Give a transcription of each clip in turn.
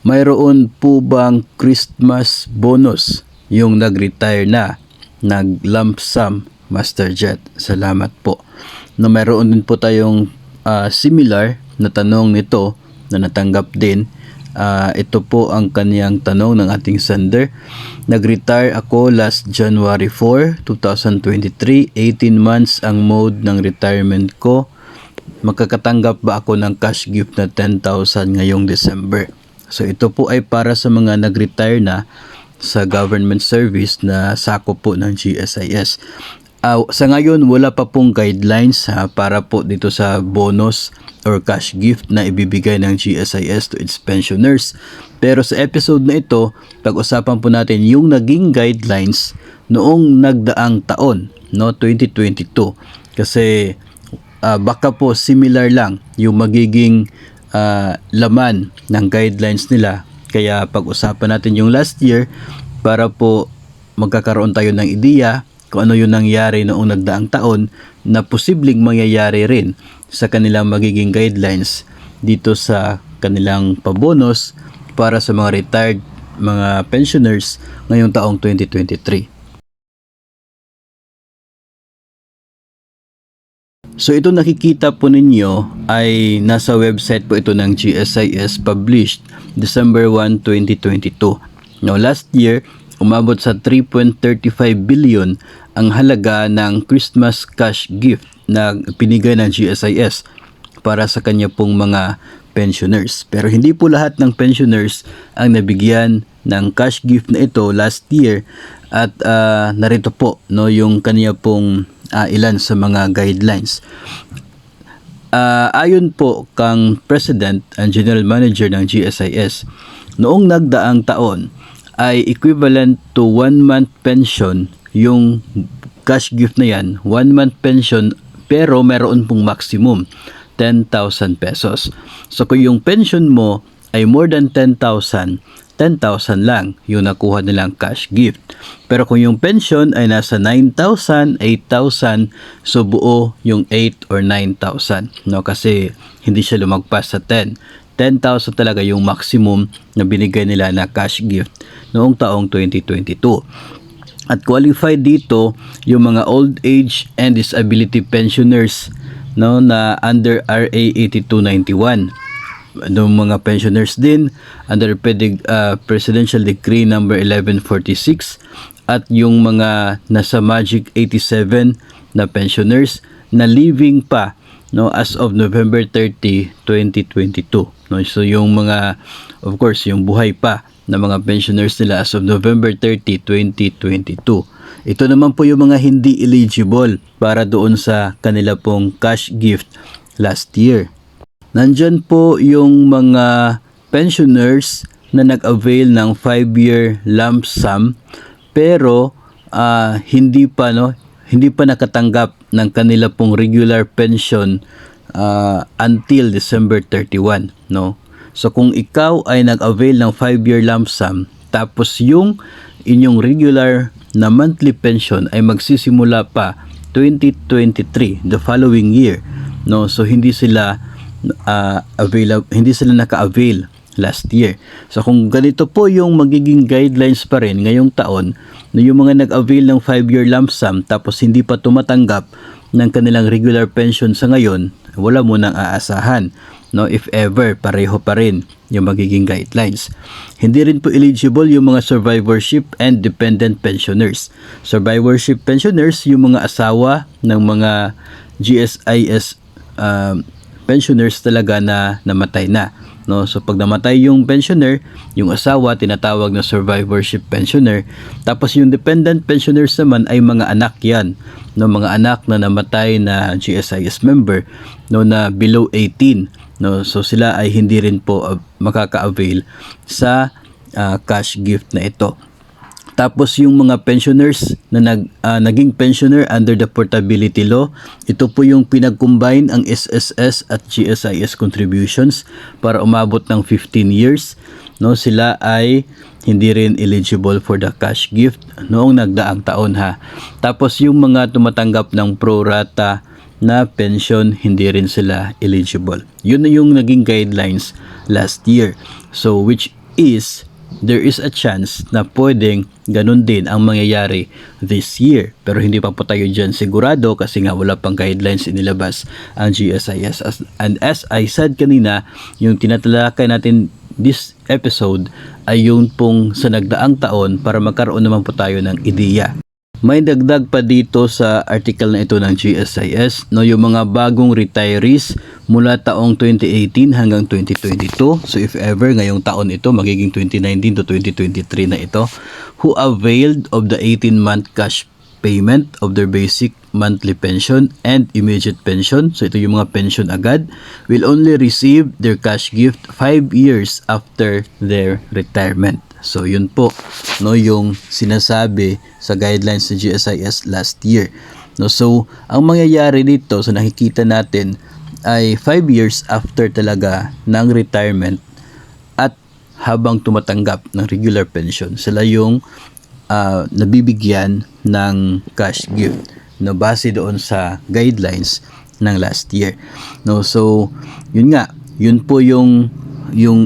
mayroon po bang Christmas bonus yung nag-retire na, nag-lump sum, Master Jet? Salamat po. No, mayroon din po tayong similar na tanong nito na natanggap din. Ito po ang kaniyang tanong ng ating sender. Nag-retire ako last January 4, 2023. 18 months ang mode ng retirement ko. Makakatanggap ba ako ng cash gift na 10,000 ngayong December? So ito po ay para sa mga nag-retire na sa government service na sakop po ng GSIS. Sa ngayon wala pa pong guidelines para po dito sa bonus or cash gift na ibibigay ng GSIS to its pensioners. Pero sa episode na ito, pag-usapan po natin yung naging guidelines noong nagdaang taon, no, 2022. Kasi baka po similar lang yung magiging laman ng guidelines nila. Kaya pag-usapan natin yung last year para po magkakaroon tayo ng ideya kung ano yung nangyari noong nagdaang taon na posibleng mangyayari rin sa kanilang magiging guidelines dito sa kanilang pabonus para sa mga retired mga pensioners ngayong taong 2023. So ito nakikita po ninyo ay nasa website po ito ng GSIS, published December 1, 2022. Now last year, umabot sa 3.35 billion ang halaga ng Christmas cash gift na pinigay ng GSIS para sa kanya pong mga pensioners. Pero hindi po lahat ng pensioners ang nabigyan ng cash gift na ito last year at narito po no yung kanya pong ilan sa mga guidelines. Ayon po kang President and General Manager ng GSIS, noong nagdaang taon ay equivalent to 1 month pension yung cash gift na yan, 1 month pension, pero meron pong maximum 10,000 pesos. So kung yung pension mo ay more than 10,000 lang yung nakuha nilang cash gift. Pero kung yung pension ay nasa 9,000, 8,000, so buo yung 8 or 9,000. No? Kasi hindi siya lumagpas sa 10. 10,000 talaga yung maximum na binigay nila na cash gift noong taong 2022. At qualified dito yung mga old age and disability pensioners, no, na under RA 8291. Yung mga pensioners din under Presidential Decree number 1146 at yung mga nasa Magic 87 na pensioners na living pa, no, as of November 30, 2022. No, so yung mga, of course, yung buhay pa na mga pensioners nila as of November 30, 2022. Ito naman po yung mga hindi eligible para doon sa kanila pong cash gift last year. Nandyan po yung mga pensioners na nag-avail ng 5-year lump sum pero hindi pa nakatanggap ng kanila pong regular pension until December 31, no. So kung ikaw ay nag-avail ng 5-year lump sum tapos yung inyong regular na monthly pension ay magsisimula pa 2023, the following year, no. So hindi sila naka-avail last year. So kung ganito po yung magiging guidelines pa rin ngayong taon, na yung mga nag-avail ng 5-year lump sum tapos hindi pa tumatanggap ng kanilang regular pension sa ngayon, wala mo nang aasahan, no, if ever pareho pa rin yung magiging guidelines. Hindi rin po eligible yung mga survivorship and dependent pensioners. Survivorship pensioners, yung mga asawa ng mga GSIS pensioners talaga na namatay na, no. So pag namatay yung pensioner, yung asawa tinatawag na survivorship pensioner. Tapos yung dependent pensioners naman ay mga anak yan, no, mga anak na namatay na GSIS member, no, na below 18, no. So sila ay hindi rin po makaka-avail sa cash gift na ito. Tapos yung mga pensioners na naging pensioner under the portability law, ito po yung pinag-combine ang SSS at GSIS contributions para umabot ng 15 years. No, sila ay hindi rin eligible for the cash gift noong nagdaang taon ha. Tapos yung mga tumatanggap ng pro rata na pension, hindi rin sila eligible. Yun na yung naging guidelines last year. So which is there is a chance na pwedeng ganun din ang mangyayari this year. Pero hindi pa po tayo dyan sigurado kasi nga wala pang guidelines inilabas ang GSIS. And as I said kanina, yung tinatalakay natin this episode ay yung pong sa nagdaang taon para magkaroon naman po tayo ng ideya. May dagdag pa dito sa article na ito ng GSIS, no, yung mga bagong retirees mula taong 2018 hanggang 2022. So if ever ngayong taon ito, magiging 2019 to 2023 na ito, who availed of the 18-month cash payment of their basic monthly pension and immediate pension. So ito yung mga pension agad, will only receive their cash gift 5 years after their retirement. So yun po, no, yung sinasabi sa guidelines ng GSIS last year. No, so ang mangyayari dito sa nakikita natin ay 5 years after talaga ng retirement at habang tumatanggap ng regular pension, sila yung nabibigyan ng cash gift, no, base doon sa guidelines ng last year. No, so yun nga, yun po yung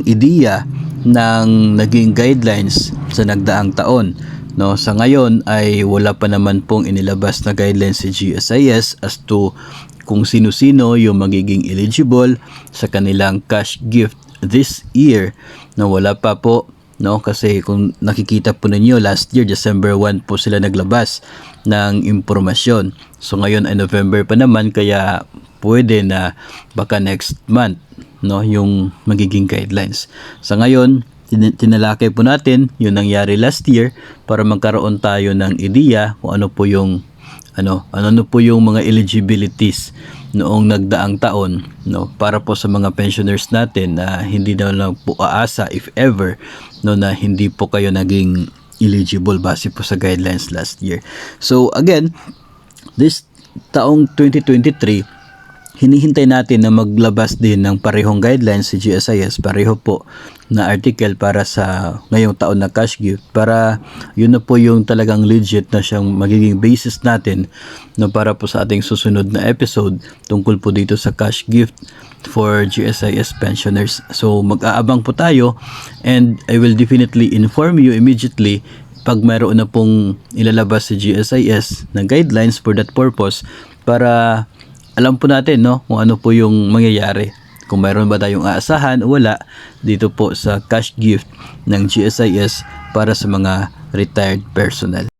ideya ng naging guidelines sa nagdaang taon. No, sa ngayon ay wala pa naman pong inilabas na guidelines sa GSIS as to kung sino-sino yung magiging eligible sa kanilang cash gift this year. No, wala pa po, no, kasi kung nakikita po ninyo last year December 1 po sila naglabas ng impormasyon. So ngayon ay November pa naman, kaya pwede na baka next month, no, yung magiging guidelines. Sa ngayon, tinalakay po natin yung nangyari last year para magkaroon tayo ng ideya kung ano po yung mga eligibilities noong nagdaang taon, no, para po sa mga pensioners natin na hindi na lang po aasa if ever, no, na hindi po kayo naging eligible base po sa guidelines last year. So again, this taong 2023, hinihintay natin na maglabas din ng parehong guidelines si GSIS, pareho po na article para sa ngayong taon na cash gift, para yun na po yung talagang legit na siyang magiging basis natin, no, para po sa ating susunod na episode tungkol po dito sa cash gift for GSIS pensioners. So mag-aabang po tayo and I will definitely inform you immediately pag mayroon na pong ilalabas si GSIS na guidelines for that purpose, para alam po natin, no, kung ano po yung mangyayari, kung mayroon ba tayong aasahan o wala dito po sa cash gift ng GSIS para sa mga retired personnel.